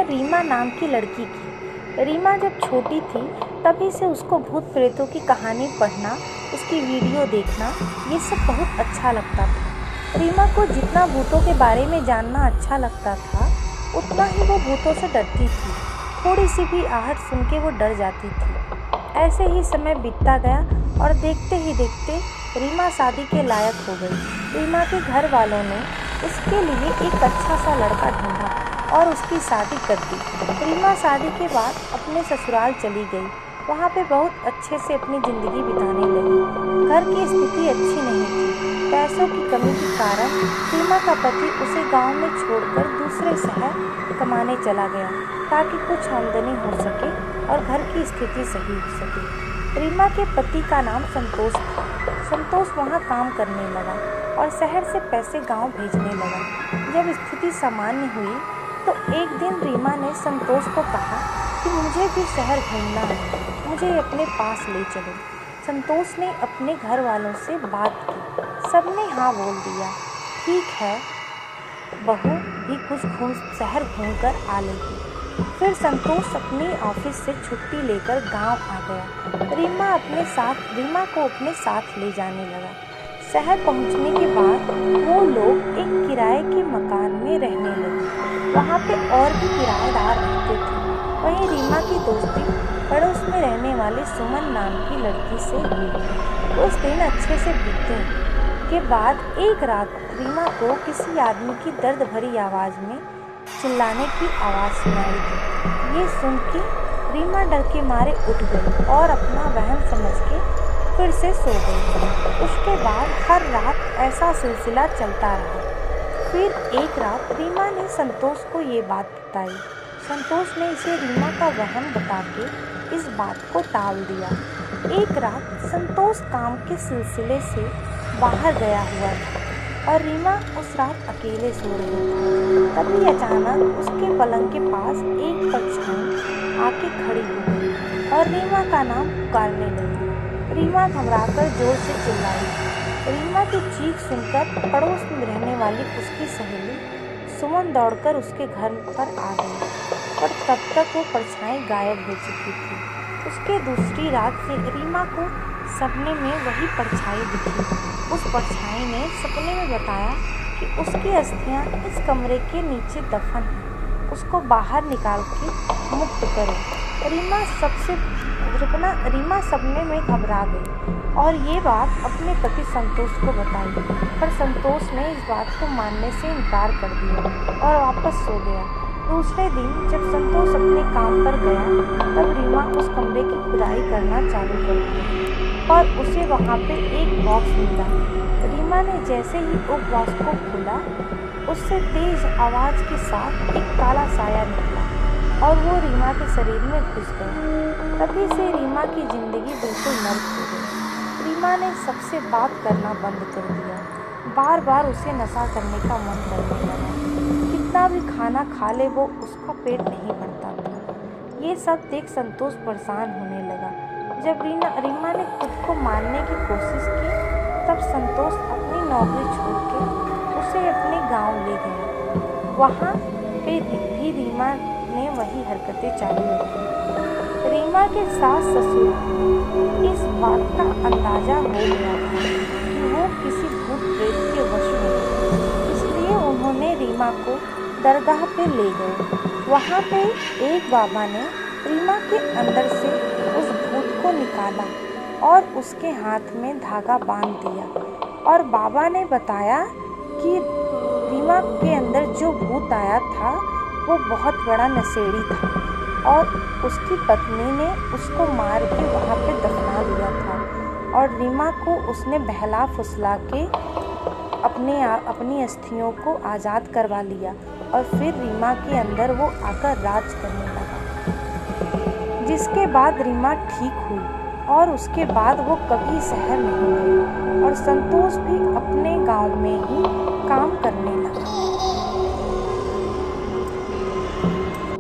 रीमा नाम की लड़की की। रीमा जब छोटी थी तभी से उसको भूत प्रेतों की कहानी पढ़ना, उसकी वीडियो देखना, ये सब बहुत अच्छा लगता था। रीमा को जितना भूतों के बारे में जानना अच्छा लगता था, उतना ही वो भूतों से डरती थी। थोड़ी सी भी आहट सुन के वो डर जाती थी। ऐसे ही समय बीतता गया और देखते ही देखते रीमा शादी के लायक हो गई। रीमा के घर वालों ने उसके लिए एक अच्छा सा लड़का ढूंढा और उसकी शादी कर दी। रीमा शादी के बाद अपने ससुराल चली गई। वहाँ पे बहुत अच्छे से अपनी ज़िंदगी बिताने लगी। घर की स्थिति अच्छी नहीं थी। पैसों की कमी के कारण रीमा का पति उसे गांव में छोड़कर दूसरे शहर कमाने चला गया ताकि कुछ आमदनी हो सके और घर की स्थिति सही हो सके। रीमा के पति का नाम संतोष था। संतोष वहाँ काम करने लगा और शहर से पैसे गांव भेजने लगा। जब स्थिति सामान्य हुई तो एक दिन रीमा ने संतोष को कहा कि मुझे भी शहर घूमना है, मुझे अपने पास ले चलो। संतोष ने अपने घर वालों से बात की। सबने हाँ बोल दिया। ठीक है, बहू भी कुछ शहर घूमकर आ लेगी। फिर संतोष अपनी ऑफिस से छुट्टी लेकर गांव आ गया। रीमा को अपने साथ ले जाने लगा। शहर पहुंचने के बाद वो लोग एक किराए के मकान में रहने लगे। वहाँ पे और भी किराएदार रहते थे। वहीं रीमा की दोस्ती पड़ोस में रहने वाले सुमन नाम की लड़की से हुई। कुछ दिन अच्छे से बीते के बाद एक रात रीमा को किसी आदमी की दर्द भरी आवाज़ में चिल्लाने की आवाज़ सुनाई दी। ये सुन के रीमा डर के मारे उठ गई और अपना वहम समझ के फिर से सो गई। उसके बाद हर रात ऐसा सिलसिला चलता रहा। फिर एक रात रीमा ने संतोष को ये बात बताई। संतोष ने इसे रीमा का वहम बता के इस बात को टाल दिया। एक रात संतोष काम के सिलसिले से बाहर गया हुआ था और रीमा उस रात अकेले सो रही थी। तभी अचानक उसके पलंग के पास एक परछाई आके खड़ी हो गई और रीमा का नाम पुकारने लगी। रीमा घबराकर जोर से चिल्लाई। रीमा की चीख सुनकर पड़ोस में रहने वाली उसकी सहेली सुमन दौड़कर उसके घर पर आ गई, पर तब तक वो परछाई गायब हो चुकी थी। उसके दूसरी रात से रीमा को सपने में वही परछाई दिखी। उस परछाई ने सपने में बताया कि उसकी अस्थियां इस कमरे के नीचे दफन हैं, उसको बाहर निकाल के मुक्त करो। रीमा सपने में घबरा गई और ये बात अपने पति संतोष को बताई, पर संतोष ने इस बात को मानने से इनकार कर दिया और वापस सो गया। दूसरे दिन जब संतोष अपने काम पर गया तब रीमा उस कमरे की खुदाई करना चालू कर दिया और उसे वहाँ पे एक बॉक्स मिला। रीमा ने जैसे ही उस बॉक्स को खोला, उससे तेज आवाज़ के साथ एक काला साया निकला और वो रीमा के शरीर में घुस गया। तभी से रीमा की ज़िंदगी बिल्कुल नर्क हो गई। रीमा ने सबसे बात करना बंद कर दिया। बार बार उसे नशा करने का मन करने लगा। कितना भी खाना खा ले वो उसका पेट नहीं भरता था। ये सब देख संतोष परेशान होने लगा। जब रीमा ने खुद को मारने की कोशिश की तब संतोष अपनी नौकरी छोड़ के उसे अपने गांव ले गया। वहाँ पे भी रीमा ने वही हरकतें चालू रखी। रीमा के सास ससुर इस बात का अंदाजा हो गया था कि वो किसी भूत प्रेत के वश में है, इसलिए उन्होंने रीमा को दरगाह पे ले गए। वहाँ पे एक बाबा ने रीमा के अंदर से उस भूत को निकाला और उसके हाथ में धागा बांध दिया और बाबा ने बताया कि रीमा के अंदर जो भूत आया था वो बहुत बड़ा नशेड़ी था और उसकी पत्नी ने उसको मार के वहाँ पे दफना दिया था और रीमा को उसने बहला फुसला के अपनी अस्थियों को आज़ाद करवा लिया और फिर रीमा के अंदर वो आकर राज करने लगा। जिसके बाद रीमा ठीक हुई और उसके बाद वो कभी शहर नहीं गई और संतोष भी अपने गांव में ही काम करने लगा।